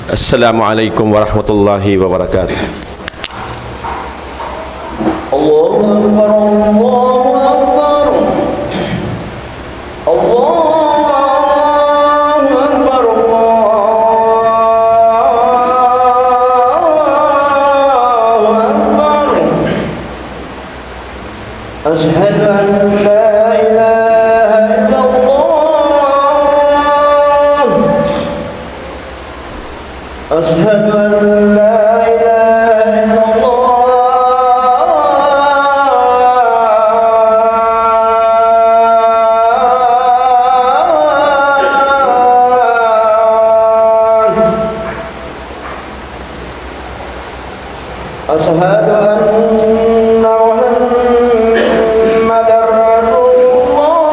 Assalamualaikum warahmatullahi wabarakatuh. Allahu Akbar, Allahu Akbar, Allahu Akbar, Allahu Akbar. Asyhadu an la ilaha illallah. Asyhadu an la أشهد أن محمدًا رسول الله.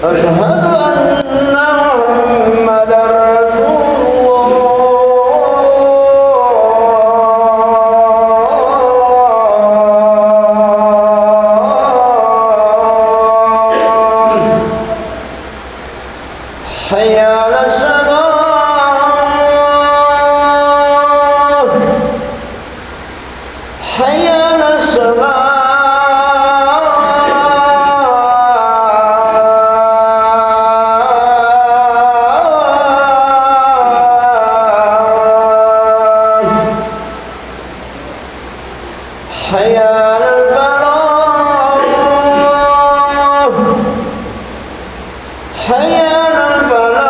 أشهد أن محمدًا رسول الله. حي على الصلاة. حي على الصلاة. حي على الفلاح. حي على الفلاح.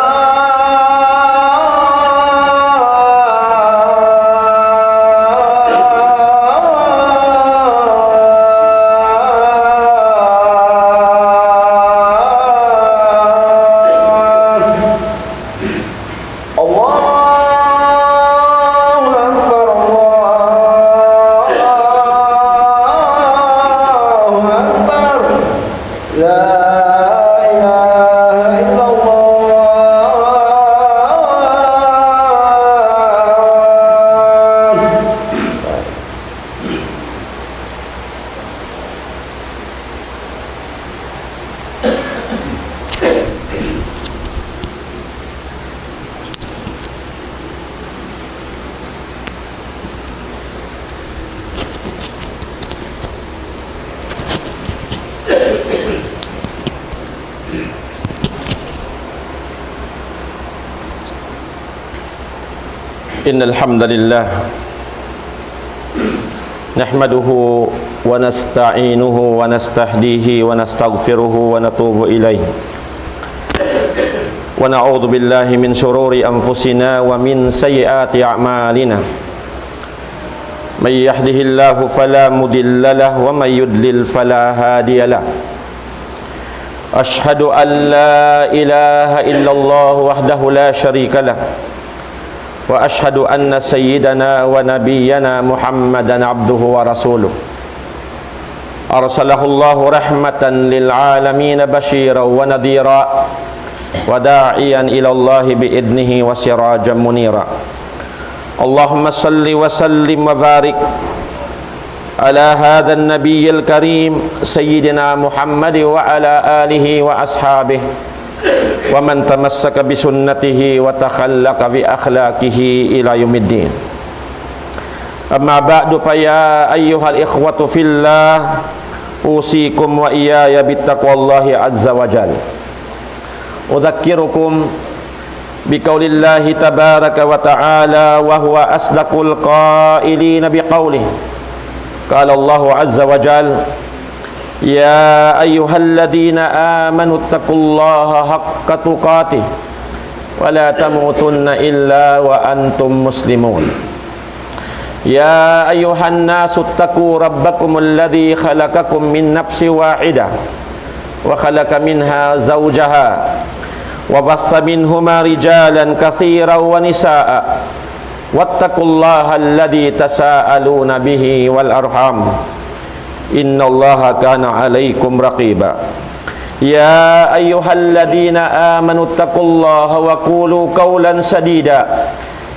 Innal hamdalillah nahmaduhu wa nasta'inuhu wa nastahdihi wa nastaghfiruhu wa natubu ilaih wa na'udzu billahi min shururi anfusina wa min sayyiati a'malina may yahdihillahu fala mudilla lahu wa may yudlil fala hadiya lahu ashhadu an la ilaha illallah wahdahu la syarika lahu wa ashhadu anna sayyidana wa nabiyyana Muhammadan abduhu wa rasuluh arsalahu Allahu rahmatan lil alamin basyiran wa nadhira wa da'iyan ila Allah bi idnihi wa sirajan munira. Allahumma salli wa sallim wa barik ala hadha an-nabiyyil karim sayyidina Muhammad wa ala alihi wa ashabihi wa man tamassaka bi sunnatihi wa takhallaqa bi akhlaqihi ila yaumiddin. Amma ba'du, fa ya ayyuhal ikhwatu fillah usikum wa iyaya bittaqwallahi azza wa jalla. Udzakkirukum biqaulillahi tabaraka wa ta'ala wa huwa asdaqul qailin biqaulihi. Qala Allahu azza wa jalla ya ayyuhalladzina amanu taqullaha haqqa tuqatih wa la tamutunna illa wa antum muslimun. Ya ayyuhan nasu taqu rabbakumul ladzi khalaqakum min nafsin wahidah wa khalaqa minha zawjaha wa bassa minhuma rijalan katsiran wa nisaa'a wattaqullaha alladzi tasaaluna bihi wal arham innallaha kana 'alaikum raqiba. Ya ayyuhalladzina amanu taqullaha wa qulu qawlan sadida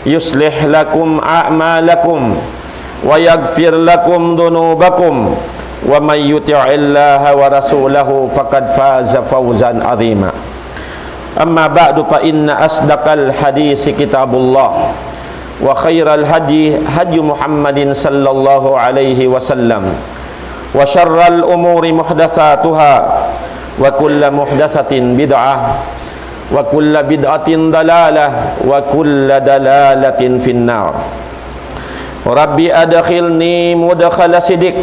yuslih lakum a'malakum wa yaghfir lakum dhunubakum wa may yuti'illaha wa rasulahu faqad faza fawzan 'azima. أما بعد فإن أصدق الحديث كتاب الله وخير الهدي هدي محمد صلى الله عليه وسلم وشر الأمور محدثاتها وكل محدثة بدعة وكل بدعة ضلالة وكل ضلالة في النار ربي أدخلني مدخل صدق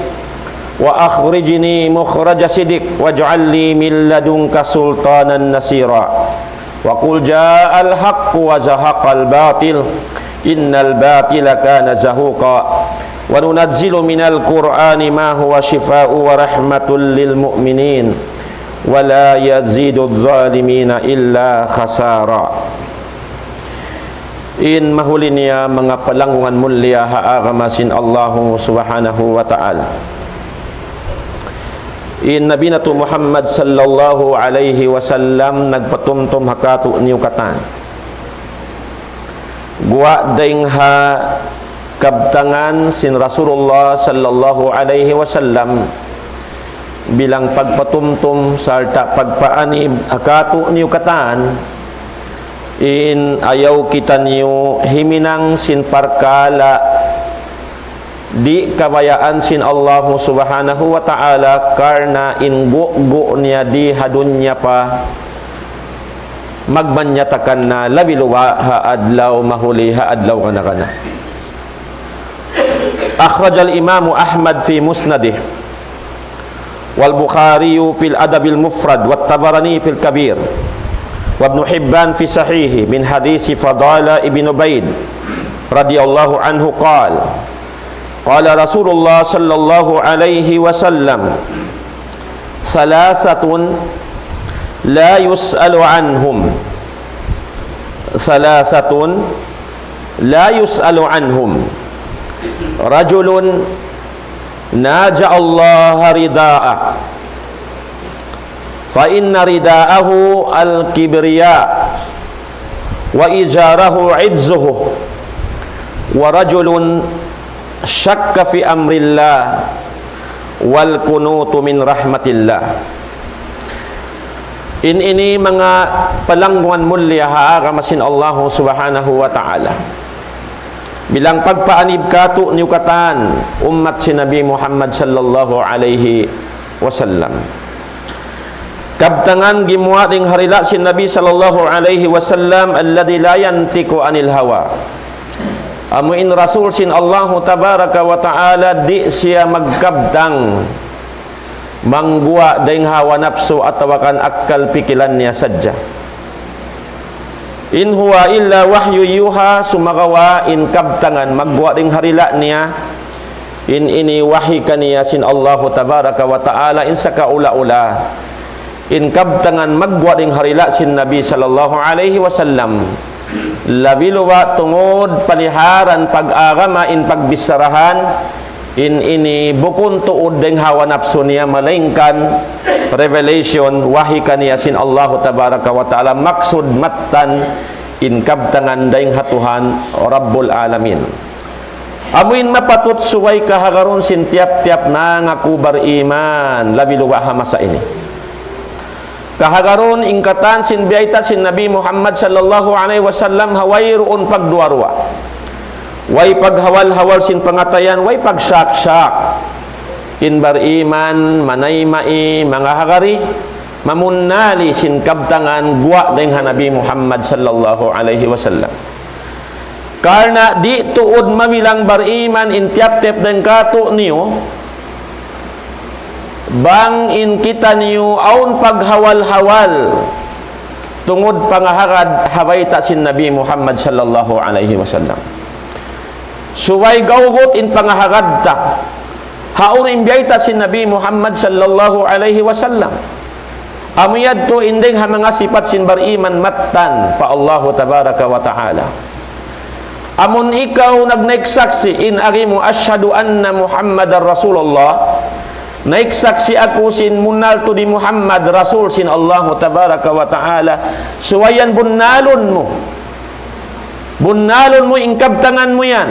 وأخرجني مخرج صدق واجعل لي من لدنك سلطانا نصيرا وقل جاء الحق وزهق الباطل إن الباطل كان زهوقا وننزل من القرآن ما هو شفاء ورحمة للمؤمنين ولا يزيد الظالمين إلا خسارا. In mahulinya mga palanggungan mulia haagamasin Allahu subhanahu wa ta'ala. In Nabi na Muhammad sallallahu alaihi wasallam nagpatumtum hakatu niyo katan. Gua ding ha kabtangan sin Rasulullah sallallahu alaihi wasallam bilang pagpatumtum sarta pagpaanib akatu niyo katan in ayaw kita niyo himinang sin parkala di kabayaan sin Allah subhanahu wa ta'ala karna in go niya di hadunya pa magbanyatakan na labiluwa haadlaw mahuli haadlaw kana. Akhraj al-Imam Ahmad fi musnadih wal Bukhari fil Adabil Mufrad wat Tabarani fil Kabir wa Ibn Hibban fi Sahih min hadis Fadala ibn Ubaid radhiyallahu anhu qala qala Rasulullah sallallahu alaihi wasallam salasatun la yus'alu anhum salasatun la yus'alu anhum rajulun naja Allah rida'a fa inna rida'ahu al-kibriya wa ijarahu idzuhu wa rajulun syakka fi amrillah wal kunutu min rahmatillah. Ini mga palangguan mulia haagamasin Allah subhanahu wa ta'ala bilang pagpaanib katu niukatan umat si Nabi Muhammad sallallahu alaihi wasallam kabtangan gimuha ding harila si Nabi sallallahu alaihi wasallam alladhi la yantiku anil hawa amuin rasul sin Allah tabaraka wa ta'ala di siya magkabtang manggua ding hawa nafsu atawakan akal pikilan niya sadya. In huwa illa wahyu yuha sumagawa in kabtangan magwa ding harila niya in ini wahi kaniya sin Allah tabaraka wa ta'ala in saka ula-ula in kabtangan magwa ding harila sin Nabi sallallahu alaihi wasallam labiluwa tungod paliharan pag-agama in pagbisarahan in ini bukun tuod ding hawa nafsu niya malingkan revelation wahi kaniya sin Allah tabaraka wa ta'ala maksud matan in kabtangan daing hatuhan Rabbul Alamin amuin mapatut suway kahagaron sin tiap-tiap na ngaku beriman labiluwa hamasa ini kahagaron ingkatan sin biyaita sin Nabi Muhammad sallallahu alaihi wasallam hawayruun pagduarwa way paghawal-hawal sin pangatayan way pagsyak-syak in beriman manaymai mga hagari mamunali sin kabtangan guwa ding Nabi Muhammad sallallahu alaihi wasallam karena di tuod mabilang beriman in tiap-tiap ding katu niyo bang in kita niyo aun paghawal-hawal tungod pangaharad habayta sin Nabi Muhammad sallallahu alaihi wasallam suway gawgot in pangaharad ta haun imbiyayta sin Nabi Muhammad sallallahu alaihi wasallam amiyad to inding ha mga sifat sin bariman mattan pa Allah tabaraka wa ta'ala amun ikaw nagnagsaksi in arimu asyhadu anna Muhammadar Rasulullah naiksaksi ako sin munal to di Muhammad Rasul sin Allah tabaraka wa ta'ala suwayan bunalon mo ingkabtangan mo yan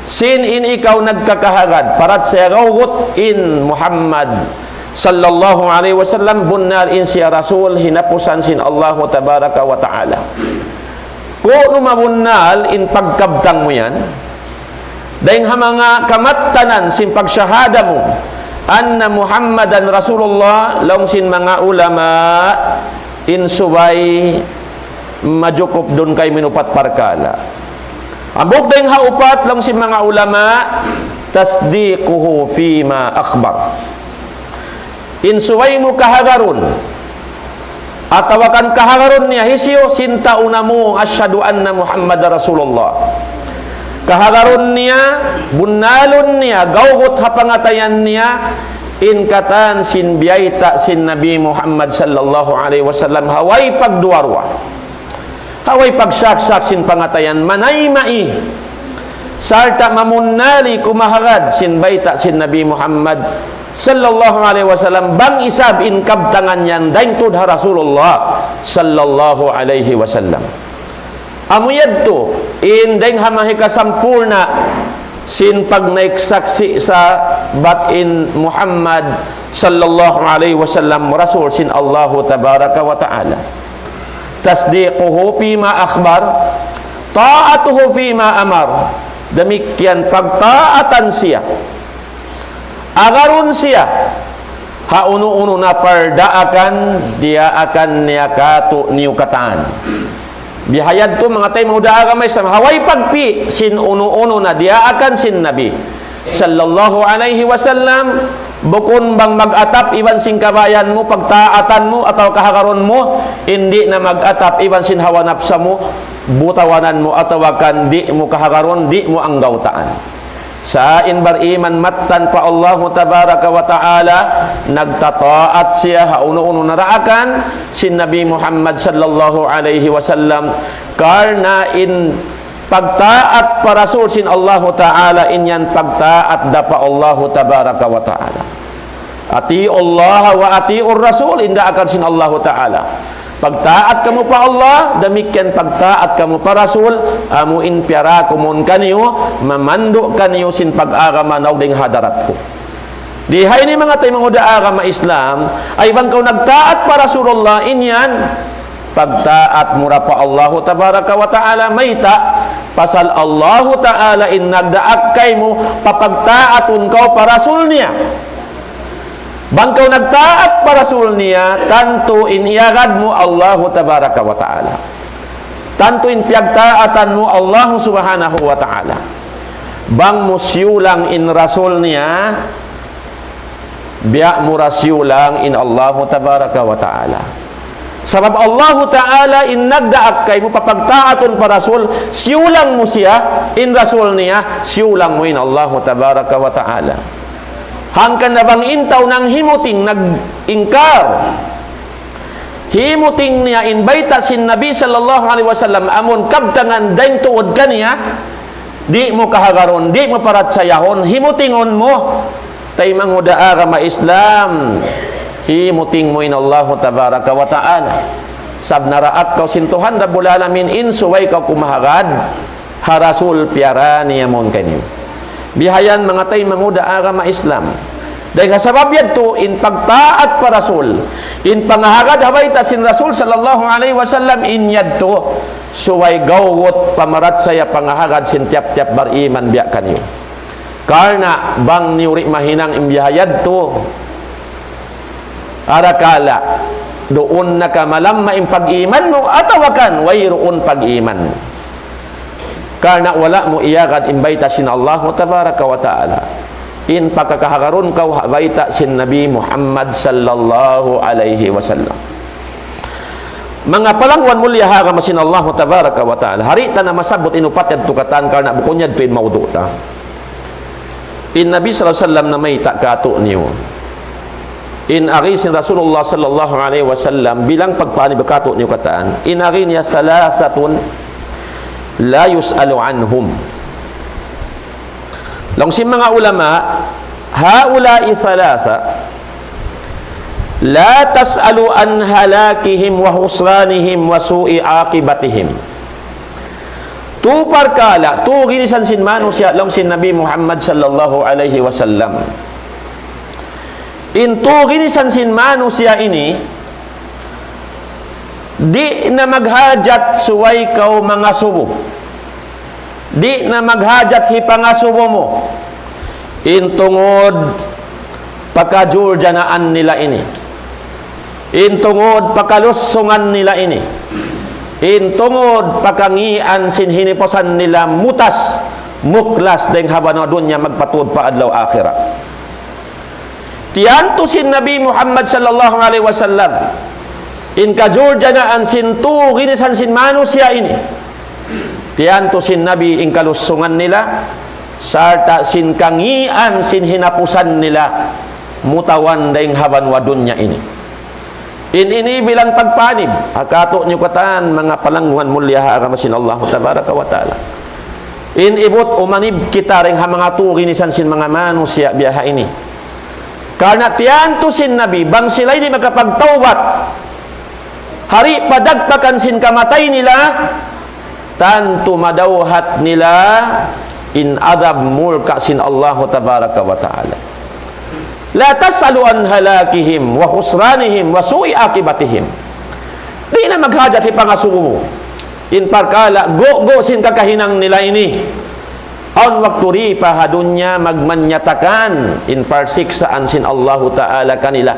sin in ikaw nagkakahagad parat sa rawgot in Muhammad sallallahu alaihi wasallam bunnar in siya rasul hinapusan sin Allah tabaraka wa ta'ala. Kung mabunnal in pagkabtang mo yan, dahil mga kamattanan sin pagsyahada mo anna Muhammadan Rasulullah long sin mga ulama in subay majukup dun kay minupat parkala. Abok dahil haupat long sin mga ulama tasdiquhu fima akhbar. In subay mo kahagarun atawakan kahagarun niya hisyo sinta unamu asyhadu anna Muhammad Rasulullah. Kahagarun niya, bunalon niya, gawgot hapangatayan niya in katan sin biyaita sin Nabi Muhammad sallallahu alaihi wasallam haway pagduwarwa. Haway pagsaksak sin pangatayan manay-mai. Sarta mamunali kumahagad sin baita sin Nabi Muhammad sallallahu alaihi wasallam bang isab in kabtangan yan daing tudha Rasulullah sallallahu alaihi wasallam. Amuyad to in daing hamahika sampurna sin pag naiksaksi sa batin Muhammad sallallahu alaihi wasallam rasul sin Allah tabaraka wa ta'ala. Tasdiquhu fima akhbar, ta'atuhu fima amar. Demikian pagtaatan siya, agarun siya hauno-uno na pardaakan dia akan niyakato niyukatan. Bihayad to mga tayo mga may sa haway pagpi sin uno-uno na dia akan sin Nabi sallallahu alaihi wasallam bukon bang mag-atap iban sin kabayan mo pagtaatan mo atau kahagaron mo hindi na mag-atap iban sin hawa napsa mo butawanan mo atau kan di mo kahagaron di mo ang gautaan. Sa bariman mattan pa Allah tabaraka wa ta'ala nagtataat siya hauno-uno naraakan sin Nabi Muhammad sallallahu alaihi wasallam karna in pagtaat pa rasul sin Allah ta'ala inyan pagtaat da pa Allah tabaraka wa ta'ala. Ati Allah wa atiur rasul inda akan sin Allah ta'ala. Pagtaat kamu pa Allah, demikian pagtaat kamu pa Rasul, amuin piara kumun kaniyo, mamando kaniyo sin pag-agama naw ding hadarat ko. Dihay ni mga tayo mga agama Islam, ay bang kau nagtaat pa Rasulullah, inyan, pagtaat mura pa Allah tabaraka wa ta'ala, mayta, pasal Allah ta'ala in nagdaak kay mo, papagtaatun kau pa Rasul niya. Bangkaw nagtaat para Rasul niya tanto iniagad mo Allah tabaraka wa ta'ala, tanto in piyagtaatan mo Allah subhanahu wa ta'ala. Bang musyulang in Rasul niya biya mo rasyulang in Allah tabaraka wa ta'ala. Sabab Allah ta'ala in nagdaak kay mo papagtaaton para Rasul siyulang mo siya in Rasul niya siyulang mo in Allah tabaraka wa ta'ala. Hangkan na bang intaw ng himuting nag-ingkar himuting niya inbaita sin Nabi sallallahu alaihi wasallam amon kabtangan daing tuod kaniya di mo kahagaron di mo parat sayahon himutingon mo tay manguda agama Islam himuting mo in Allah tabaraka wa ta'ala sab naraat kau sintuhan rabbul alamin in suway kau kumahagad harasul piara niya mon kanyo. Bihayan mga tay manguda agama Islam. Dahil kasabab yan to, in pagtaat pa Rasul, in pangahagad habayta sin Rasul sallallahu alaihi wasallam, in yad to, suway gawot pamarat saya pangahagad sin tiap-tiap bariman biya kanyo. Karna bang niuri mahinang imbiyayad to, arakala, doon na ka malamma in pag-iman mo, atawakan, wayroon pag-iman mo. Karena wala mo iyagad imbayta sin Allah tabaraka wa ta'ala in pagkakahagaron kau habayta sin Nabi Muhammad sallallahu alaihi wasallam. Mga palangwan mulya hagama sin Allah tabaraka wa ta'ala harita na masabot inupat yad tukatan karena bukunyad tuin maudu ta in Nabi sallallahu alaihi wasallam na may takato niyo in ari sin Rasulullah sallallahu alaihi wasallam bilang pagpaani bakato niyo kataan in ari niya salasatun la yus'alu anhum. Lang si mga ulama haula'i thalasa la tas'alu an halakihim wa husranihim wa su'i aqibatihim. Tu parkala tu ginisan sin manusia lang sin Nabi Muhammad sallallahu alaihi wasallam intugin sin mano siya ini, di na maghajat suway kaw mga subo, di na maghajat hipangasubo mo, intungod pagkajurjanaan nila ini, intungod pagkalusungan nila ini, intungod pagkangian sinhiniposan nila mutas muklas deng habano dunya magpatud pa adlaw akhirat. Tiyanto sin Nabi Muhammad sallallahu alaihi wasallam in kajurjanaan sin tu ginisan sin manusia ini, tiyanto sin Nabi in kalusungan nila sarta sin kangian sin hinapusan nila mutawan deng haban wadunya ini. Ini bilang pagpanib akato nyo katan mga palangguan mulya akamasin Allah tabaraka wa ta'ala. Ibut umanib kita ring ha mga tuginisan sin mga manusia biyaha ini. Karena tiyanto sin Nabi bang sila ini makapagtawbat hari padagpakan sin kamatay nila tanto madawhat nila in adab mulka sin Allah tabaraka wa ta'ala. La tas'alu an halakihim wa khusranihim wa su'i akibatihim. Di na maghajat ipangasubo mo in parkala go sin kakahinang nila ini. On waktu ripa hadunya magmanyatakan in parsiksaan sin Allah Ta'ala kanila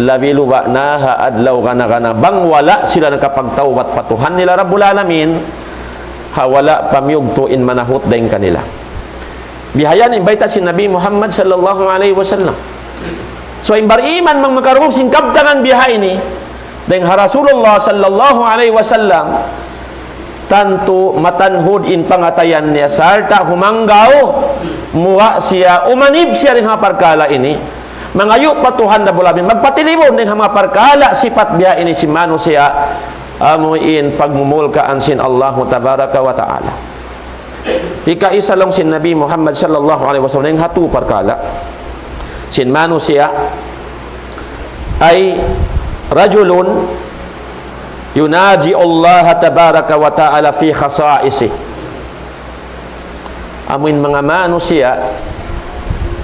labi luba na haadlaw kana bang wala sila nakapagtawbat patuhan nila Rabbul Alamin hawala pamyugto in manahut daing kanila. Bihayan imbaita si Nabi Muhammad sallallahu alaihi wasallam. So imbariman mang makarong singkabtangan biha ini daing Rasulullah sallallahu alaihi wasallam tanto matanhud in pangatayan niya sarta humanggaw muwa siya umanib siya rin parkala ini mangayo patuhan na bulabin magpatilibon rin mga parkala sifat biya ini si mano siya amuin pagmumulkaan sin Allah tabaraka wa ta'ala. Ika-isa lang sin Nabi Muhammad sallallahu alaihi wasallam yung hatu parkala sin mano siya ay rajulun yunaji Allah tabaraka wa ta'ala fi khasa'isi. Amin mga manusia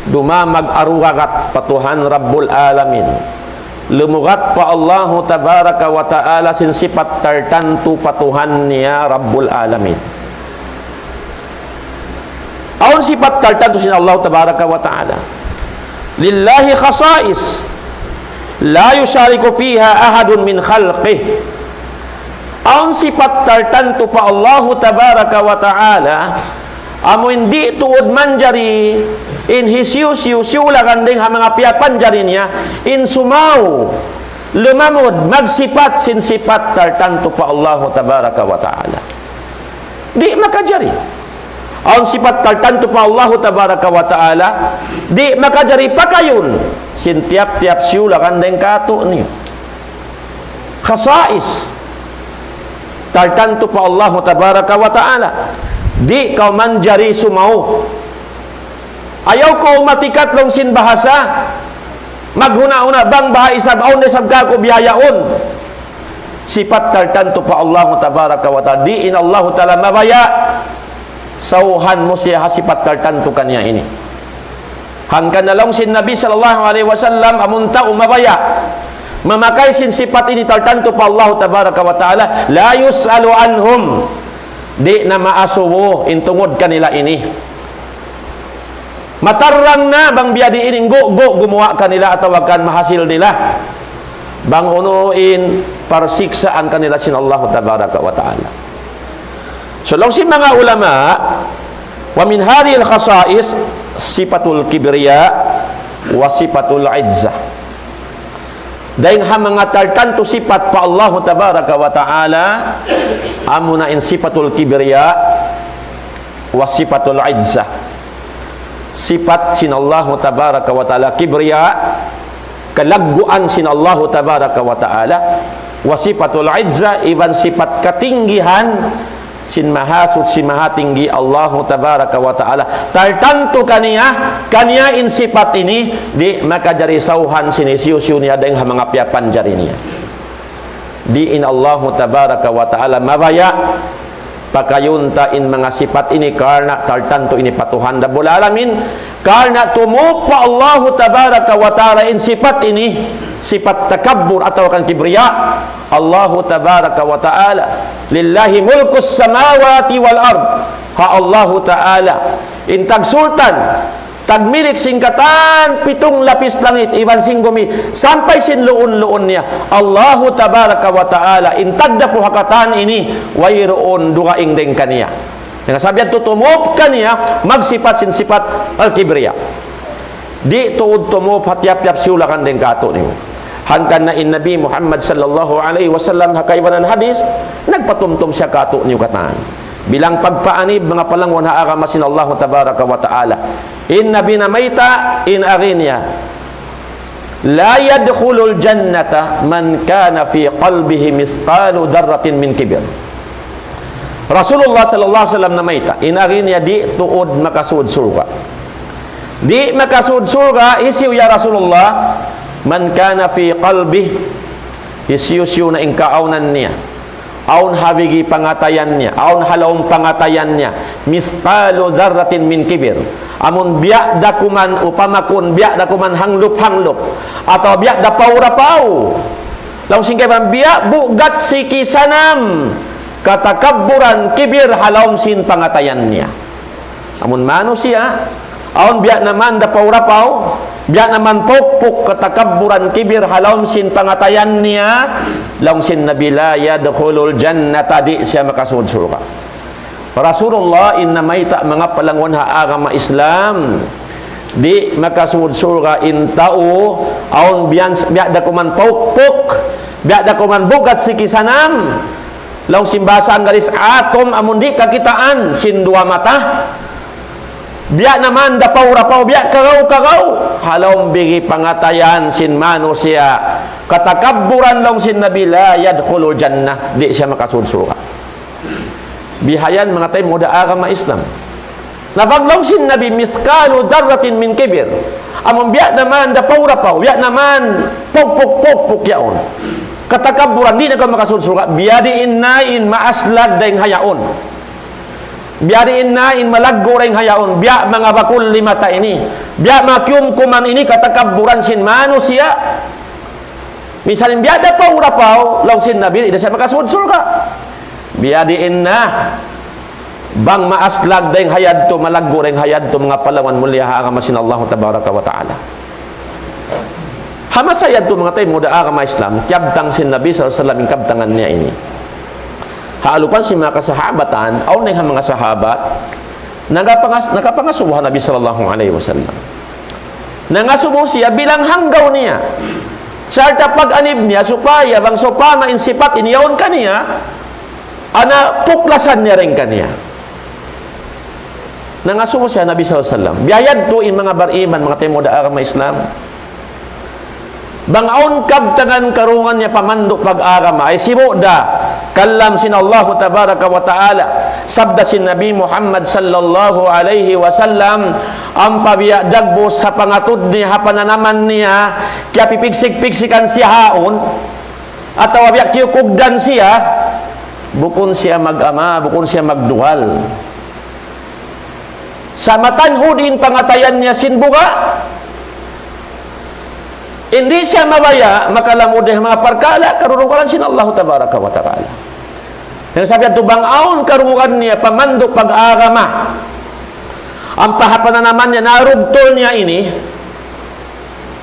dumamag arugagat patuhan Rabbul Alamin. Lumugat pa Allah tabaraka wa ta'ala sin sifat tartantu patuhan niya Rabbul Alamin. Aun sifat tartantu sin Allah tabaraka wa ta'ala. Lillahi khasa'is la yushariku fiha ahadun min khalqih. Ang sifat tartanto pa Allah tabaraka wa ta'ala amo hindi tuod manjari in hisiu-siu siulakan ding ha mga piyapan jari niya in sumaw lumamod magsipat sin sifat tartanto pa Allah tabaraka wa ta'ala di makajari. Ang sifat tartanto pa Allah tabaraka wa ta'ala di makajari pa kayon sin tiap-tiap siulakan ding kato niyo khasais tartanto pa Allah tabaraka wa ta'ala di kau manjari sumau ayaw ko matikat long sin bahasa maghuna-una bang baha isab aun desab ka ko biyayaon sifat tartanto pa Allah tabaraka wa ta'ala di in Allah ta'ala mabaya sauhan mo siya sifat tartanto kanya ini hangkan na long sin Nabi sallallahu alaihi wasallam amunta umabaya memakai sin sifat ini tartanto pa Allah tabaraka wa ta'ala la yus'alu anhum di na maasubo intungod kanila ini matarang na bang biyadi ining go gumawa kanila at tawagan mahasil nila bang unuin parsiksaan kanila sin Allah tabaraka wa ta'ala. So lang si mga ulama wa min hadhil khasais sifatul kibriya wa sifatul izzah. Daing ha mga tartanto sifat pa Allah tabaraka wa ta'ala amuna in sifatul kibriya wa sifatul izzah. Sifat sin Allah tabaraka wa ta'ala kibriya kalagguan sin Allah tabaraka wa ta'ala wa sifatul izzah iban sifat katinggihan sin mahasud si mahatinggi Allah tabaraka wa ta'ala tartanto kaniya in sifat ini di makajari sauhan sinisiusiu niya deng mga piyapan jari niya di in Allah tabaraka wa ta'ala mabaya pakayunta in mga sifat ini karena tartanto ini patuhan Rabbul Alamin, karena tumupa Allah tabaraka wa ta'ala in sifat ini, sifat takabbur atau kan kibriya. Allah tabaraka wa ta'ala lillahi mulkus samawati wal ard, ha Allah ta'ala intag sultan tagmilik singkatan pitong lapis langit iban singgumi sampai sin luon niya. Allahu tabaraka wa ta'ala intagda po hakatan ini wayroon dugaing deng kaniya. Yang sabihan tutumop kaniya magsifat sin sifat al-kibriya. Di tuud tumop hatiap-tiap siulakan deng kato niyo. Hangkan na in Nabi Muhammad sallallahu alaihi wasallam hakaibanan hadis nagpatumtum siya kato niyo kataan. Bilang pagpaanib mga palangon haagama sin Allah tabaraka wa ta'ala. Inna binamaita in arinya la yadkhulul jannata man kana fi qalbihi mithqalu darratin min kibir. Rasulullah sallallahu alaihi wasallam namaita in arinya di tuod makasud surga. Di makasud surga isiw ya Rasulullah man kana fi qalbihi isiw na ingkaunan niya. Aun habigi pangatayannya, aun halawang pangatayannya, mithqalu dzarratin min kibir. Amun biak dakuman upamakun biak dakuman hanglup atau biak da paurapau. Laung singkay man biak bugat sikisanam katakabburan kibir halawang sin pangatayannya. Amun manusia, aun biak naman da paurapau, biak naman pokpok katakabburan kibir halawang sin pangatayannya. Laung sin Nabi la yadkhulul jannata di siya makasud surga. Rasulullah innamaita mga palangon ha agama Islam di makasud surga intau aun biak dakuman pokpok biak dakuman bugat sikisanam laung simbasaan garis atom amun di kakitaan sin dua mata biak naman da paurapau biak kagaw halom bigi pangatayan sin manusia katakabburan long sin Nabi la yadkhulul jannah di siya makasud surga. Bihayan mga tayo muda agama Islam napaglong sin Nabi mithqalu darratin min kibir amon biak naman da paurapau biak naman pok yaon katakabburan di na ka makasud surga biadi innain maaslag daing hayaon biari innain malaggo ring hayaon biak mga bakul limata ini biak makyum kuman ini katakabburan sin manusia. Misalnya biada paurapau long sin Nabi ida siya makasud surga biadi inna bang maaslag daing hayadto malaggo ring hayadto mga palawan mulia agama sin Allah tabaraka wa ta'ala. Hamasayad to mga tayo muda agama Islam kyabtang sin Nabi sallallahu alaihi wasallam kabtangan niya ini. Haalupan si mga kasahabatan aw ning mga sahabat nakapangasubuhan Nabi sallallahu alaihi wasallam. Nangasubo siya bilang hanggaw niya. Sarta pag-anib niya supaya bang sopama in sifat iniyaon kaniya ana puklasan niya rin kaniya. Nangasubo siya Nabi sallallahu alaihi wasallam. Biyayad to in mga bariman mga tayo muda agama Islam. Bangaon kabtangan karungan niya pamandok pag-agama ay sibuda kalam sin Allah tabaraka wa ta'ala sabda sin Nabi Muhammad sallallahu alaihi wasallam ang pabiya dagbo sa pangatud niya hapananaman niya kaya pipigsik-pigsikan siya haon at awabiya kiyukugdan siya bukon siya mag-ama bukon siya magduhal sa matanhudin pangatayan niya sinbuga. Hindi siya mabaya makalamod ng mga parkala karunungan sin Allah tabaraka wa ta'ala. Yang sabi ito bang aon karunungan niya pamandok pag-agama ang pahapanan naman niya narugtol niya ini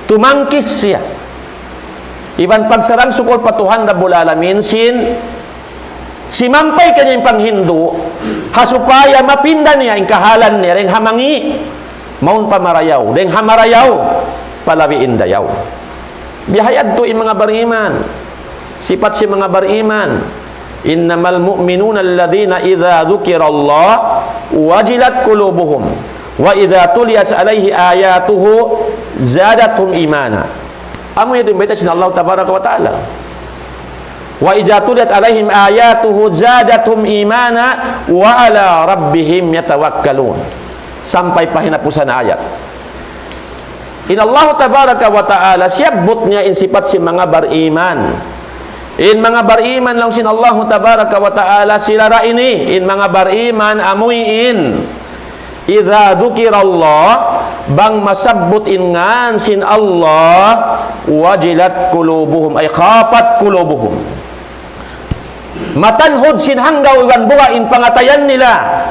tumangkis siya iban pagsarang sukol patuhan Rabbul Alamin sin simampay kanyang panghindu hasupaya mapinda niya ang kahalan niya ring hamangi maun pamarayaw ring hamarayaw palawiin dayaw. Bihayad to in mga bariman. Sifat si mga bariman. Innamal mu'minuna alladhina idza dzukirallah wajilat qulubuhum wa idza tuliyat alaihi ayatuhu zadatuhum imana. Amo itu baita sin Allah tabaraka wa taala. Wa idza tuliyat alaihim ayatuhu zadatuhum imana wa ala rabbihim yatawakkalun. Sampai pahinapusan ayat. In Allah tabaraka wa ta'ala siyabot niya in sifat si mga bariman In mga bariman lang sin Allah tabaraka wa ta'ala sila ra ini. In mga bariman amuyin. Idza dzukirallah bang masabbut ingan sin Allah wajilat qulubuhum ay khafat qulubuhum. Matanhod sin hanggaw iwan buwa in pangatayan nila.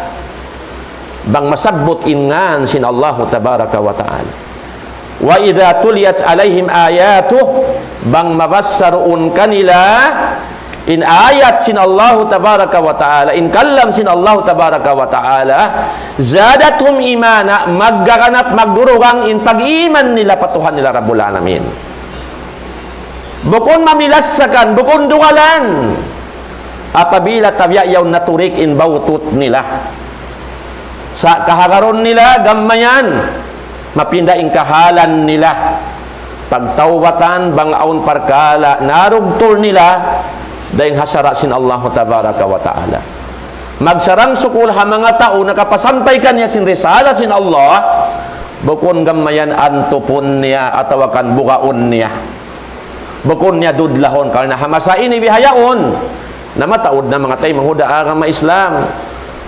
Bang masabbut ingan sin Allah tabaraka wa ta'ala. Wa idza tuliyat alaihim ayatuh bang mabassaruun kanila in ayat sin Allah tabaraka wa ta'ala, in kallam sin Allah tabaraka wa ta'ala, zadathum imana, maggaganap magdurugang in pag-iman nila patuhan nila Rabbul Alamin. Bukon mamilasakan, bukon dungalan, apabila tabiyayaw naturik in bautut nila. Sa kahagaron nila, gamayan, mapinda in kahalan nila. Pagtawbatan bangaon parkala narugtol nila dahil hasara sin Allah tabaraka wa ta'ala. Magsarang sukul ha mga tao nakapasampay kanya sin risala sin Allah bukon gamayan antupon niya atawakan bukaon niya bukon niya dudlahon karena hamasain ibihayaon na mataod na mga tayo manghuda agama Islam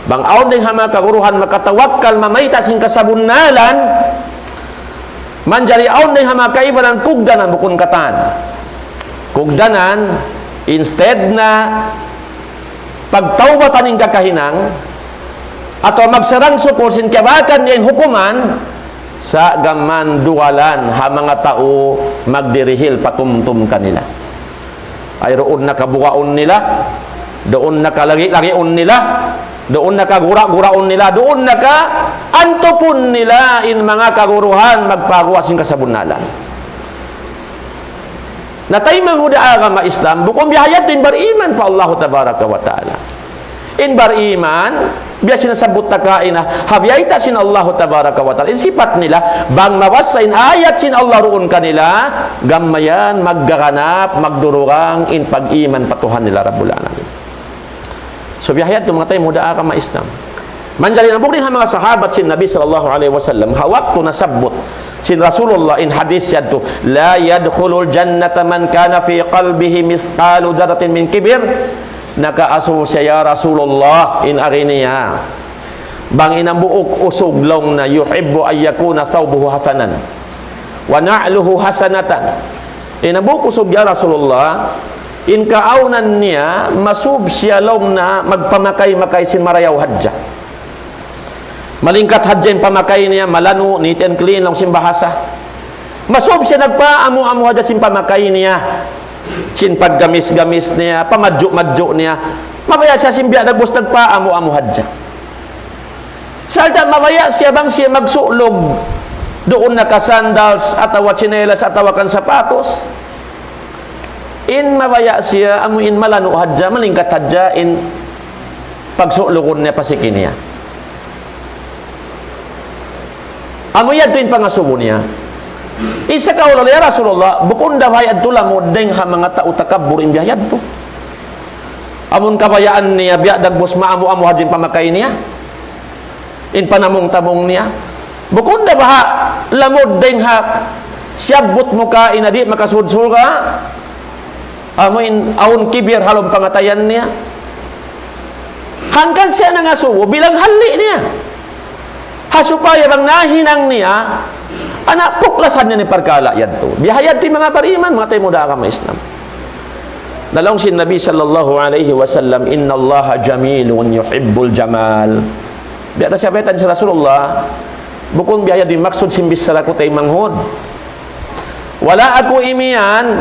bangaon din ha mga kaguruhan makatawakkal mamayta sin kasabunalan manjari aon din hama kaibalan kugdanan bukon katan. Kugdanan instead na pagtawbatan ng kakahinang atau magsarang sukursin kabakan niya hukuman sa gaman duwalan ha mga tao magdirihil patumtum kanila. Ay roon na kabukaon nila, doon na kalagi-lagion nila, doon na kagura-guraon nila, doon na ka antupon nila in mga kaguruhan magpaguwasin kasabunalan. Natay manghuda agama Islam bukom biyayat in bariman pa Allah tabaraka wa ta'ala. In bariman biya sinasabot takain na habiyayta sin Allah tabaraka wa ta'ala. In sifat nila bang mawasa in ayat sin Allah roon kanila gamayan maggaganap magdurugang in pag-iman patuhan nila Rabbul Alamin. So biyayat yung mga tayo muda agama Islam. Manjali na bukling mga sahabat sin Nabi sallallahu alaihi wasallam hawak to nasabot sin Rasulullah in hadis yadto la yadkhulul jannata man kana fi qalbihi mithqalu daratin min kibir nakaaso siya ya Rasulullah in ariniya bang inambuok usog long na yuhibbu ayyakuna thawbuhu hasanan wa na'luhu hasanatan inambuok usog ya Rasulullah in kaaunan niya masub siya long na magpamakay-makay sin marayaw hadja malingkat hadja yung pamakay niya malano, neat and clean lang sin bahasa masub siya nagpa-amu-amu hadja sin pamakay niya sin paggamis-gamis niya pamadyo-madyo niya mabaya siya sin biya nagbus nagpa-amu-amu hadja salta mabaya siya bang siya magsulog doon nakasandals atawa tsinelas atawa kan sapatos in mabaya siya amuin malano hadja malingkat hadja in pagsulogon niya pasikin niya amuyan tuin pangasubo niya isa ka ulo ya Rasulullah bukon dahay adto lamod deng ha mga tao takabbur in biyayad to amun kabayaan niya biya dagbos maamu-amu hadjin pamakay niya in panamong-tamong niya bukon da baha lamod deng ha siyabot mo ka inadi makasudsul ka amuin aun kibir halong pangatayan niya hanggang siya nangasubo bilang hali niya hasupaya bang nahinang niya anak puklasan niya ni parkala yan to bihayad ti mga pariman mga tayo muda agama Islam dalawang sin Nabi sallallahu alaihi wasallam inna allaha jamilun yuhibbul jamal biya siya betan sa Rasulullah bukong bihayad di maksud simbis sa lako tayo manghod wala ako imian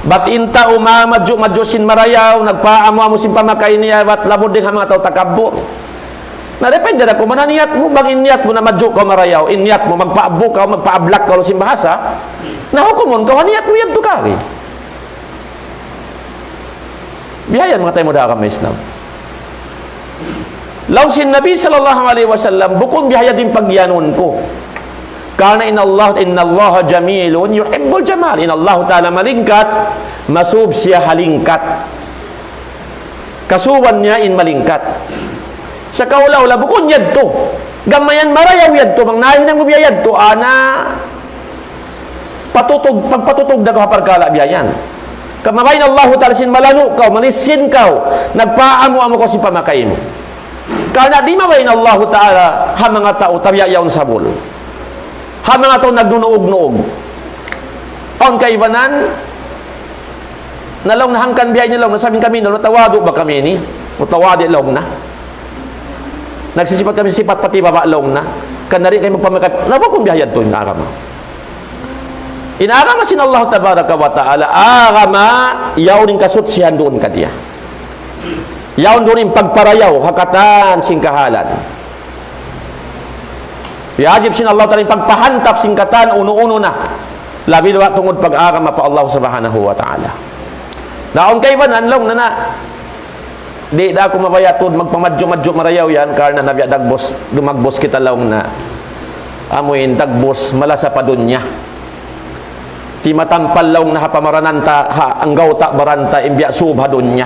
bat inta umamadyo sin marayaw nagpaamu-amu sin pamakay niya bat labod din mga tao takabbo na depende na kung mananiyat mo bang inyat mo na madyo ka marayaw inyat mo magpaabbo ka magpaablak ka sin bahasa na hukumon ka waniyat mo yan to kari bihayan mga tayo mo daakam na Islam law sin Nabi sallallahu alaihi wasallam bukong bihaya din pagyanon ko karena inna Allah jamilun yuhibbul jamal inna Allah ta'ala malingkat masub siya halingkat kasuwan niya in malingkat sa kaula-ula bukon yadto gamayan marayaw yadto mang nahinang mo biya yadto ana pagpatutog na kaparkala biyayan Kamabayin Allah ta'ala sin malanu kau, manisin kau, nagpaamo-amo ko si pamakay mo. Karena di mabayin Allah ta'ala ha mga tao tabiyayaon sabol. Ha mga tao nagnunuog-nuog. On kaibanan, nalong nahangkan biyay nilong, nasabing kami, natawado ba kami ni? Utawadi long na. Nagsisipat kami sipat pati baba long na. Kanari kayo magpamakay, naba kong biyayad to, inarama. Inarama sin Allah tabaraka wa ta'ala, arama, yaw ning kasutsihan doon ka diya. Yaw doon yung pagparayaw, hakatan, singkahalan. Yajib sin Allah ta'ala yung pagpahantap, singkatan, uno-uno na. Labi luwa tungod pag-arama pa Allah subhanahu wa ta'ala. Naon kay banan long na di da ako mabayatod magpamadyo-madyo marayaw yan karena nabiya dagbos dumagbos kita long na amuin dagbos malasa pa dunya. Ti matampal long na hapamarananta ha ang gawta baranta imbya subha dunya.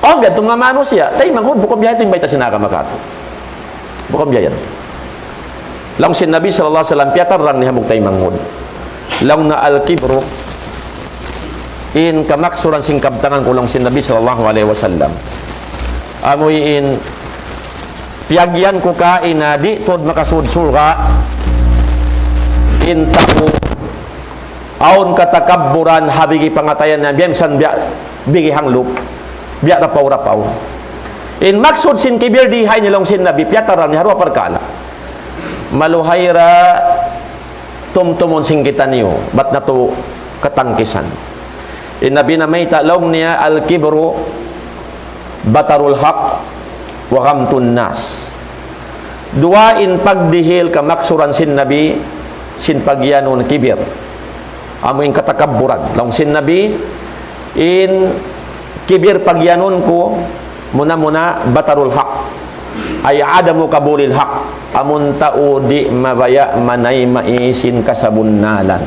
O gadto mamano siya tay manghud bukom biya ito imbay ta sinaka makato. Bukom biya yan. Lang sin Nabi sallallahu alaihi wasallam piatarang ni hamog tay manghud. Lang na al-kibru in kamaksuran sing kabtangan kulong sin Nabi sallallahu alaihi wasallam. Amoy in piagyan ko ka inadi tod makasudsul ka in taku aon katakabburan habigi pangatayan na biyam san biya bigi hanglup biya rapaw in maksud sin kibir di hay nilong sin Nabi piataran ni harwa parkala maluhayra tumtumon sing kita niyo bat na to katangkisan in Nabi na may talong niya al-kibru batarul haq wa ghamtun nas. Dua in pagdihil kamaksuran sin Nabi sin pagyanon kibir. Amo in katakabburan. Long sin Nabi in kibir pagyanon ko muna batarul haq ay adamu kabulil haq. Amun tao di mabaya manay maisin kasabunnalan.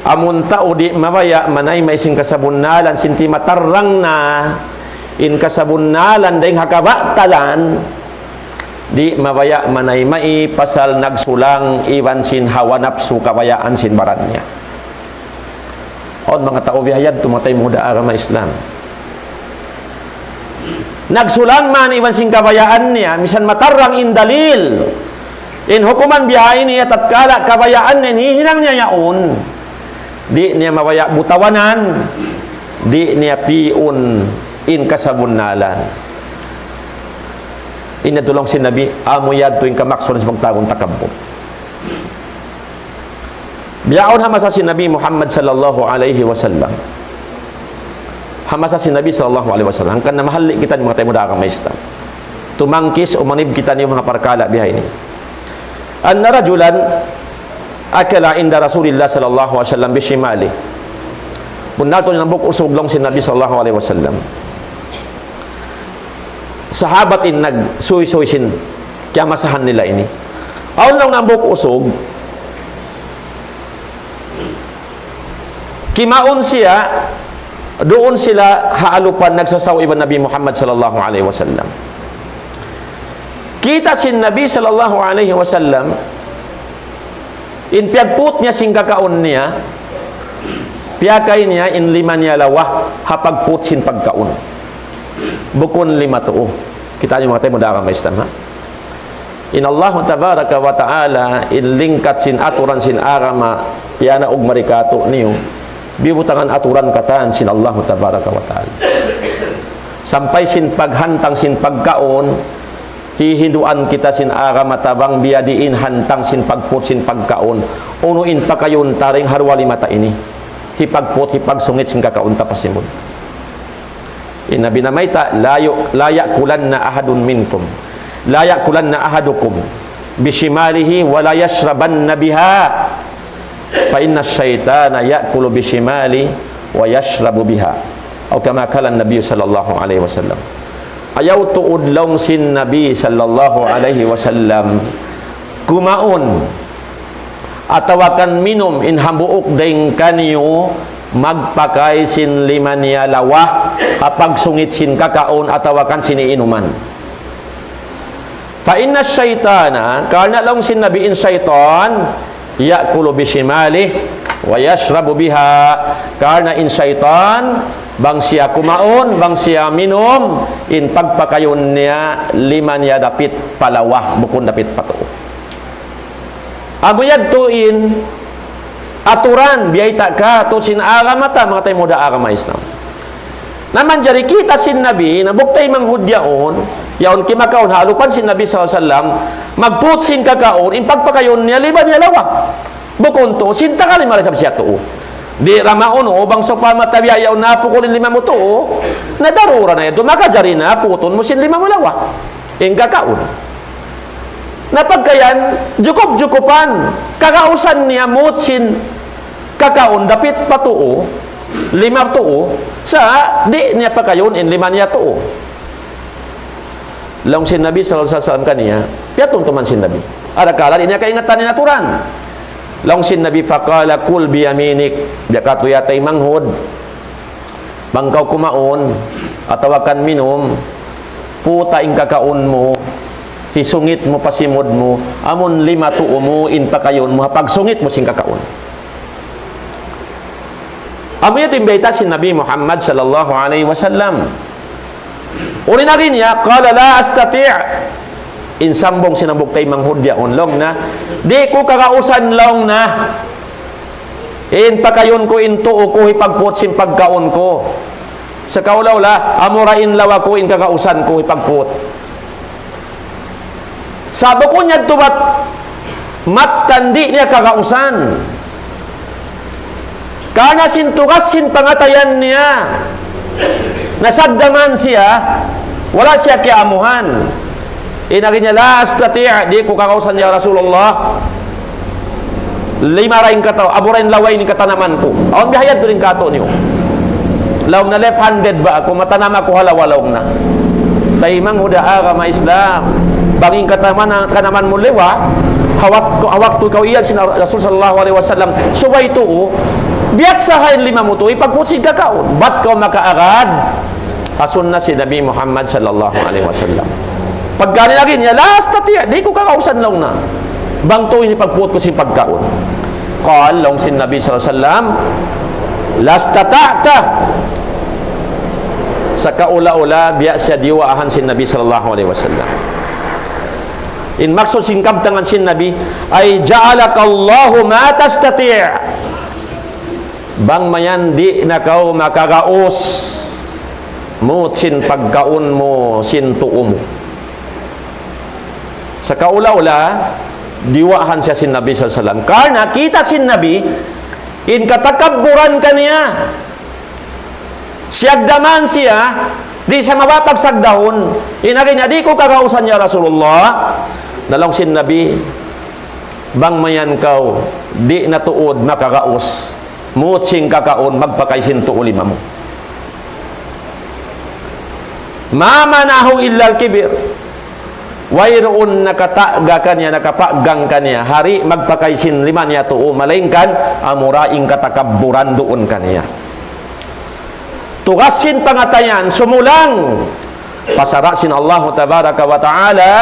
Amun tao di mabaya manay maisin kasabunnalan sinti matarrang na in kasabunnalan dahing hakabatalan di mabaya manay mai pasal nagsulang iwan sin hawa napsu kabayaan sin barannya. On mga tao bihayad tumatay muda agama Islam. Nagsulang man iwan sin kabayaan niya misan matarrang in dalil in hukuman biyahe niya tatkala kabayaan niya hinang niya yaon di niya mabaya butawanan di niya piun in kasabunnalan. Inadulong si Nabi amuyad tuwing kamaksuran sa magtagong takabbo. Biyaon hamasa si Nabi Muhammad sallallahu alaihi wasallam. Hamasa si Nabi sallallahu alaihi wasallam hangkan na mahali kita ni mga tayo muda kang maistan. Tumangkis o manib kita ni mga parkala bihay ni. Anna rajulan akala inda Rasulillah sallallahu alaihi wasallam bishimali. Punal to nambok usog long si Nabi sallallahu alaihi wasallam. Sahabat in nagsuy-suy sin kaya masahan nila ini. Aon lang nambok usog kimaon siya doon sila haalupan nagsasaw iban Nabi Muhammad sallallahu alaihi wasallam. Kita sin Nabi sallallahu alaihi wasallam in piagput niya sing kakaon niya piyakay niya in lima niya lawah hapagput sin pagkaon bukon lima tuo. Kita niyo mga tayo mudakang maistam ha. In Allah tabaraka wa ta'ala in lingkat sin aturan sin agama yana og marikato niyo bibutangan aturan kataan sin Allah tabaraka wa ta'ala sampai sin paghantang sin pagkaon hihinduan kita sin agama tabang biadiin hantang sin pagput sin pagkaon unuin pakayon taring harwali mata ini hipagput hipagsungit sin kakaon tapasimod. Nabi na mayta la yakulanna ahadun minkum la yakulanna ahadukum bishimalihi wa la yashrabanna biha fa inna syaitana yakulu bishimali wa yashrabu biha atau kama kala Nabi sallallahu alaihi wasallam. Ayaw tuud long sin Nabi sallallahu alaihi wasallam kumaon atawakan minum in hambuok daing kaniyo magpakay sin lima niya lawah apag sungit sin kakaon atawakan siniinuman. Fa inna syaitana karena long sin Nabi in syaitan yakulu bishimali wa yashrabu biha, karena in syaitan bang siya kumaon, bang siya minum, in pagpakayon niya liman niya dapit palawah, bukon dapit patuo. Aguyad tuin aturan biyay ka to sin agamata mga tayo muda agama Islam. Naman jari kita sin Nabi na buktay manghudyaon, yaon kimakaon halupan sin Nabi SAW, magput sin kakaon, in pagpakayon niya liman niya lawa. Bukon to, sinta ka lima sa siya to. Di ramaon o, bang so pamatabiyayaw na pukulin lima mo to, nadarura na ito, makajari na, puton mo sin lima mo lawa. In kakaon. Napagkayan, jukup-jukupan, kakausan niya mutsin kakaon, dapit patuo, lima tuo, sa di niya pakayon, in lima niya tuo. Lang sin Nabi SAW kaniya, piyatong tuman sin Nabi. Arakala, di niya kaingatan ni naturan. Lang sin Nabi faqala kul biyaminik, biya katuyatay manghod, bangkaw kumaon, atawakan minum, puta ing kakaon mo, hisungit mo pasimod mo, amon lima tuo mo, in pakayon mo, pagsungit mo sing kakaon. Amoy ito imbita si Nabi Muhammad sallallahu alaihi wasallam. Uli na rin niya, qala la astati' in sambong sinabog tay manghudya onlong na, di ko kakausan long na, in pakayon ko, in tuo ko, ipagput sin pagkaon ko. Sa kaulawla, amurain lawa ko, in kakausan ko, ipagput. Sabo ko niya tubat, matandi niya kakausan. Kana sintukas sin pangatayan niya, nasagdaman siya, wala siya kiamuhan. Inagin niya, la astati', di ko kakausan niya Rasulullah, lima raing kataw, aburain laway ni katanaman ko. Awan bihayad rin kato niyo. Lawang na left-handed ba ako, matanama ko halawalawang na. Taimang huda agama Islam, banging kanaman mo lewa, hawak to ikaw iyan, sin Rasul sallallahu alaihi wasallam, subay to, biyak sa hain lima mo to, ipagpusin kakaon. Ba't ka makaagad? Hasun na si Nabi Muhammad sallallahu alaihi wasallam. Pagkani lagi niya, last tatiya, di ko kakausan lang na. Bang to, inipagput ko si pagkaon. Qal, long si Nabi sallallahu alaihi wasallam, last tata'ta. Sa kaula-ula, biyak siya diwaahan si Nabi sallallahu alaihi wasallam. In maksud singkab tangan si Nabi, ay ja'alakallahu ma tastati'. Bang mayan di na kau makagaos mo sin pagkaon mo, sin tuo mo. Sa kaula-ula, diwahan siya sin Nabi sallallahu alaihi wasallam. Karena kita sin Nabi, in katakabburan kaniya, siyagdaman siya, di siya mapapagsagdahon, inagin niya, di ko kakausan niya Rasulullah, dalawang sin Nabi, bang mayan kau, di natuod makagaos, mutsing kakaon, magpakaisin to ulima mo. Mamanahu illal kibir, wayroon nakataga kanya, nakapaggang kanya, hari magpakaisin lima niya to, malaingkan, amuraing katakabburan doon kanya. Tugasin pangatayan, sumulang pasarasin Allah tabaraka wa ta'ala,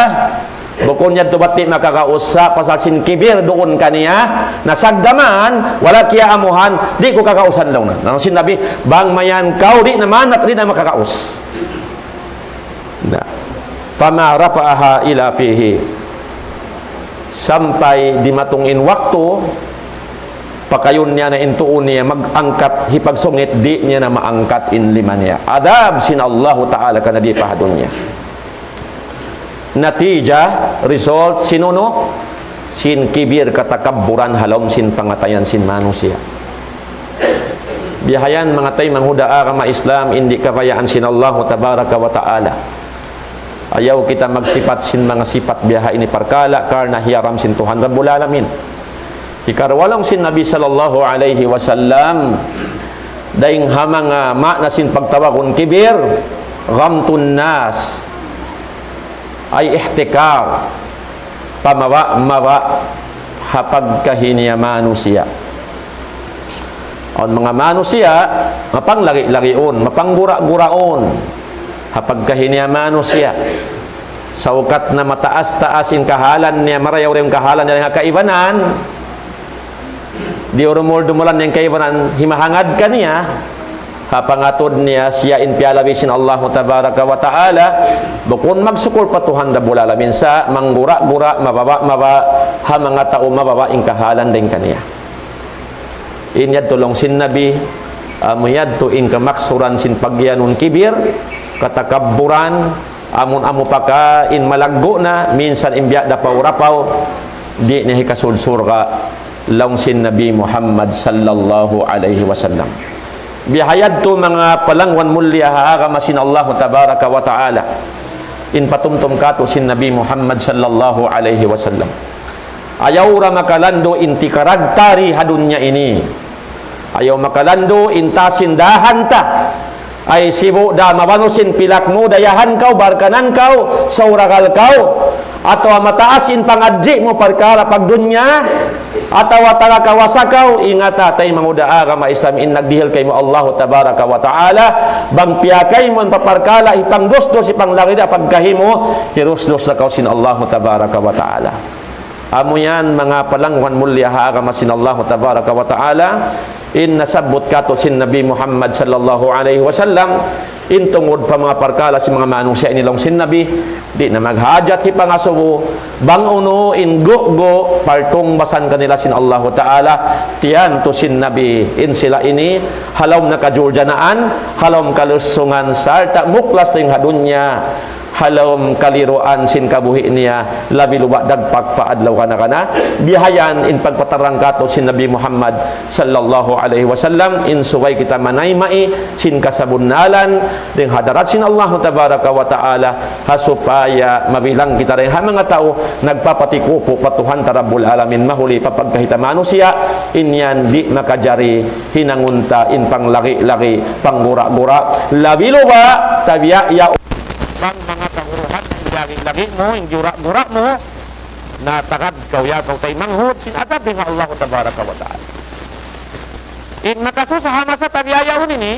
bukon niya tubati makakausa pasasin kibir doon kaniya, nasagdaman wala kiya amuhan, di ko kakausan lang na. Nang sinabi, bang mayan kau, di naman at di na makakaus. Na fama rafa'aha ila fihi, sampai di matungin waktu pakayon niya na intuon niya magangkat hipagsungit, di niya na maangkat in lima niya. Adab sin Allah ta'ala kana di pahadon niya. Natija, result, sinuno? Sin kibir katakabburan halom sin pangatayan sin manusia. Bihayan mga tay manghuda agama Islam, hindi kapayaan sin Allah tabaraka wa ta'ala. Ayaw kita magsipat sin mga sipat biha ini parkala, karna hiyaram sin Tuhan Rabbul Alamin. Ikarwalong sin Nabi sallallahu alaihi wasallam, daing hamang na sin pagtawakon kibir, ghamtun nas, ay ihtikar, pamawa-mawa, hapagkahiniya manusia. On mga manusia, mapanglagi-lagion, mapanggura-guraon, hapagkahiniya manusia. Saukat na mataas-taasin kahalan niya, marayaw rin kahalan niya nga kaibanan, di urumul-dumulan yang kaibanan himahangad kaniya kapangatod niya siya in pialabisin Allah tabaraka wa ta'ala bukun magsukul patuhan da bulalamin sa manggura-gura mababa ha mga tao mababa in kahalan din kaniya inyad tulong sin nabi muyad to in kamaksuran sin pagyanun kibir katakabburan amun-amu paka in malaggo na minsan imbiya da paurapaw di niya hikasulsur ka long sin Nabi Muhammad sallallahu alaihi wasallam bihayad to mga palangwan mulya haagamasin Allah tabaraka wa ta'ala in patumtum kato sin Nabi Muhammad sallallahu alaihi wasallam ayaw ra makalando inti karagtari hadunya ini ayaw makalando intasin dahan ta ay sibu da mabanusin pilak mo dayahan kau barkanan kau saurakal kau atau mataasin pangadji mo perkara pagdunya atau watara kawasa kau ingata tay manguda agama Islam in nagdihil kay mo Allah tabaraka wa ta'ala bang piyakay mo paparkala ipang dos-dos ipang langida pagkahimo hirus-dos na kau sin Allah tabaraka wa ta'ala amo yan mga palangwan mulya agama sin Allah tabaraka wa ta'ala in nasabot kato sin Nabi Muhammad sallallahu alaihi wasallam in tungod pa mga parkala si mga manusya inilong sin Nabi di na maghajat hipangasubo bang uno in go partong basan kanila sin Allah ta'ala tiyan to sin Nabi in sila ini halom na kajurjanaan halom kalusungan sarta muklas ting hadunya halom kaliruan sin kabuhi niya labi luba dagpagpaadlaw kana bihayan in pagpatarang kato sin Nabi Muhammad sallallahu alaihi wasallam in suway kita manaymai sin kasabunnalan ding hadarat sin Allah tabaraka wa ta'ala hasupaya mabilang kita rin ha mga tao nagpapatikupo patuhan tarabul alamin mahuli papagkahita manusia inyan di makajari hinangunta in panglaki-laki panggura-gura labi luba tabiya ya bang mga tanguruhan ng lagi-lagi mo, yung gura-gura mo na takad kawya kau tay manghud sinadab din Allah tabaraka wa ta'ala in makasusahama sa tabiyayaon ini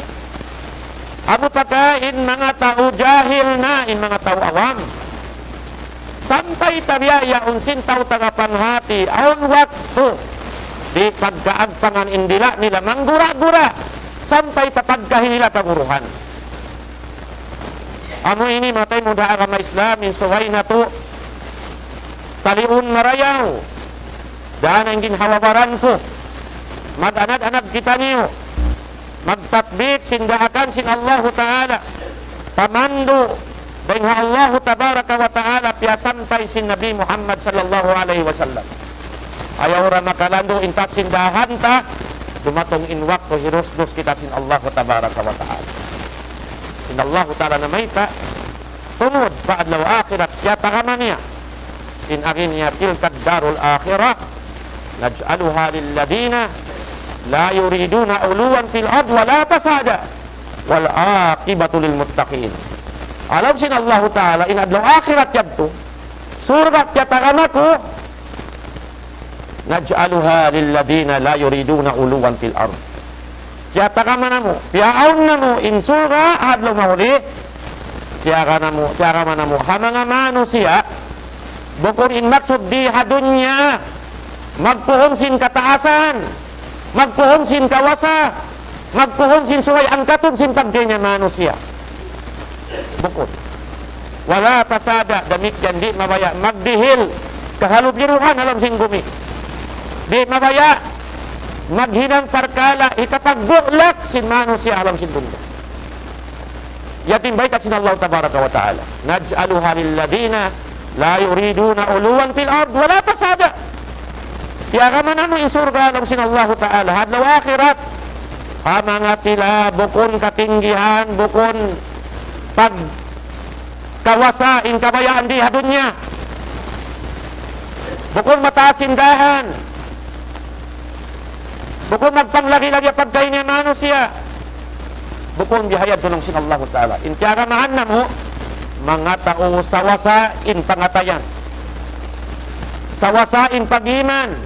amo paka in mga tao jahil na in mga tao awam sampai tabiyayaon sin tao tagapanhati aon waktu di pagkaagpangan indila nila manggura-gura sampai papagkahin nila tanguruhan amo ini matay muda agama Islam in suway na to taliun marayaw daan ang ginhawabaran ko mag-anad-anad kita niyo magtatbik sindahakan sin Allah ta'ala pamando dahil Allah tabaraka wa ta'ala piyasantay sin Nabi Muhammad sallallahu alaihi wasallam ayaw ra makalando intat sindahan ta dumatong inwak to hirusdos kita sin Allah tabaraka wa ta'ala in Allah ta'ala na may ta tunod paadlaw akhirat yatakamaniya in agin niya tilkad darul akhirah naj'aluha lilladina la yuriduna uluwan fil ard wala fasada wal aqibatu lil muttaqin alam sin Allah ta'ala in adlaw akhirat yadto surga yatakamako naj'aluha lilladina la yuriduna uluwan fil ard yatakamana mo piyaon na mo in surga adlaw mahuli tiyaga mo ha mga manusia bukod in maksud di hadunya magpuhon sin kataasan magpuhon sin kawasa magpuhon sin suway angkaton sin pagkanya manusia bukod wala pasada damit yan di mabaya magdihil kahalubyiruhan alam sin gumi di mabaya maghinang parkala itapagbulak sin manusia alam sin bunda yatim baik sin Allah tabaraka wa ta'ala naj'aluha lilladina la yuriduna uluwan fil ard wala pasada tiyaga man ano in surga alam sin Allah ta'ala hadlaw akhirat mga sila bukon katinggihan bukon pagkawasa in kabayaan di hadunya bukon matasindahan bukon magpanglagi-lagi pagkain niya manusia bukon bihayad tulong sin Allah ta'ala in tiyaga mahan na mo mga tao sawasa in pangatayan sawasa in pagiman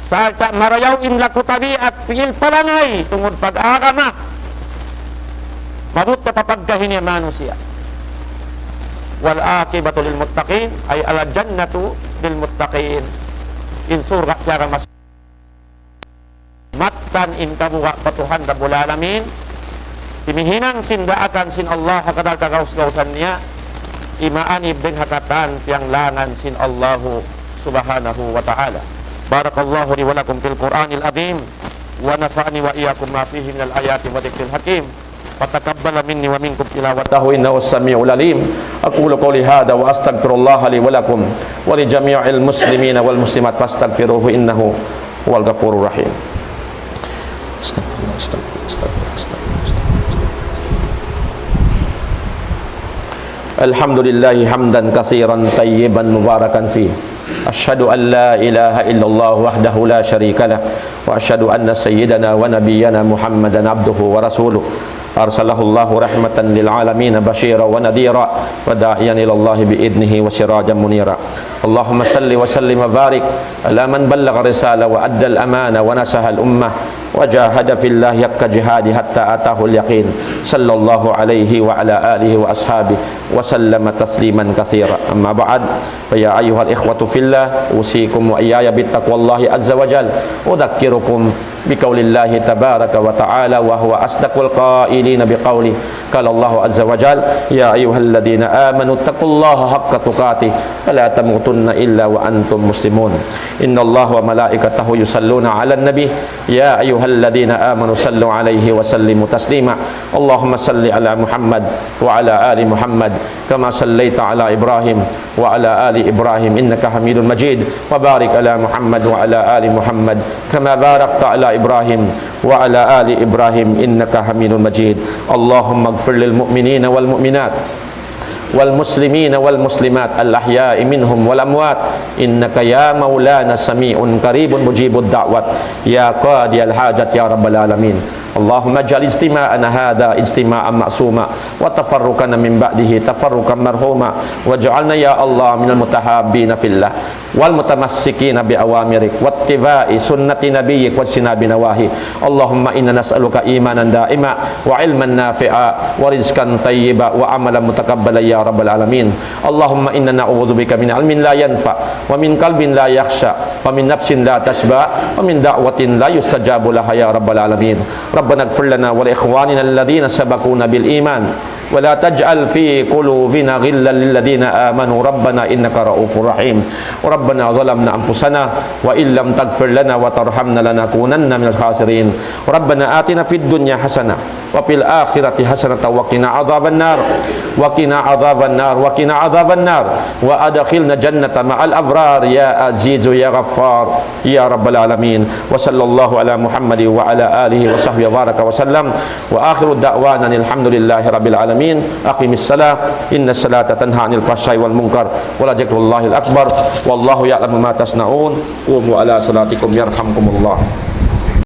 sarta marayaw in lakutabi at pil palangay tungod pag-agama mabut na papagkahin niya manusia wal akibatu lil muttaqin ay ala jannatu lil muttaqin in surga tiyaga mas mattan in kamu wa patuhan Rabbul Alamin timihinang sindaakan sin Allah hakadal kagaus-gausannya imaan ibn hakatan tiang langan sin Allahu subhanahu wa ta'ala. Barakallahu li wa lakum fil Qur'anil azim wa nafa'ani wa iyyakum ma fihi minal ayati wa dzikril hakim wa taqabbala minni wa minkum tilawatahu innahu as-sami'ul alim. Aqulu qawli hadha wa astaghfirullaha li wa lakum wa li jami'il muslimina wal muslimat fastaghfiruhu innahu huwal ghafurur rahim. Astaghfirullah, astaghfirullah, astaghfirullah, astaghfirullah. Alhamdulillahi hamdan katsiran tayyiban mubarakan fi. Asyhadu an la ilaha illallah wahdahu la syarika lah wa asyhadu anna sayyidana wa nabiyyana Muhammadan abduhu wa rasuluh. Arsalahu Allahu rahmatan lil alamin basyira wa nadhira wa da'iyan ila Allah bi idnihi wa sirajan munira. Allahumma salli wa sallim wa barik ala man ballagha risala wa adda al amana wa nasaha al ummah wa jahada fillahi haqqa jihadi hatta atahu al yaqin. Sallallahu alaihi wa ala alihi wa ashabihi wa sallama tasliman katsira. Amma ba'd, fa ya ayyuhal ikhwatu fillah usikum wa iyaya bittaqwallahi azza wa jalla. Udzakirukum biqaulillahi tabaraka wa ta'ala wa huwa asdaqul qailina biqauli qala Allahu azza wa jalla ya ayyuhalladzina amanu taqullaha haqqa tuqatih wa la tamutunna illa wa antum muslimun. Innallaha wa malaikatahu yusalluna 'alan nabi ya ayyuhalladzina amanu sallu 'alaihi wa sallimu taslima. Allahumma salli 'ala Muhammad wa 'ala ali Muhammad kama sallaita 'ala Ibrahim wa 'ala ali Ibrahim innaka Hamidum Majid wa barik 'ala Muhammad wa 'ala ali Muhammad kama barakta 'ala Ibrahim wa 'ala ali Ibrahim innaka Hamidum Majid. Allahumma ighfir lil mu'minina wal mu'minat wal muslimina wal muslimat al ahya'i minhum wal amwat innaka ya maulana sami'un qaribun mujibud da'wat ya qadiyal hajat ya rabbal alamin. Allahumma ij'al istima'ana hadha istima'an ma'suma wa tafarruqana min ba'dihi tafarruqan marhuma waj'alna ya Allah minal mutahabbina fillah wal mutamassikina bi awamirik wattiba'i sunnati nabiyyik wa sinabi nawahi. Allahumma inna nas'aluka imanan da'ima wa ilman nafi'a wa rizqan tayyiba wa amalan mutaqabbalan ya rabbal alamin. Allahumma inna na'udzubika min ilmin la yanfa wa min qalbin la yakhsha wa min nafsin la tashba wa min da'watin la yustajabu laha ya rabbal alamin. Rabbana ighfir lana wa li ikhwanina alladhina sabaquna bil iman wa la taj'al fi qulubina ghillan lil ladzina amanu rabbana innaka ra'ufur rahim. Rabbana zalamna anfusana wa illam taghfir lana wa tarhamna lanakunanna minal khasirin. Rabbana atina fid dunya hasanah wa fil akhirati hasanah wa qina adzaban nar wa qina adzaban nar wa qina adzaban nar wa adkhilna jannata ma'al abrar ya azizu ya ghaffar ya rabbal alamin. Wa sallallahu ala Muhammadin wa ala alihi wa sahbihi wa baraka wa sallam wa akhiru da'wana alhamdulillahi rabbil alamin. Aqimis salah inna salata tanha 'anil fahsya'i wal munkar wa la dzikrullahil akbar wallahu ya'lamu ma tasna'un. Qumu ala salatikum yarhamkumullah.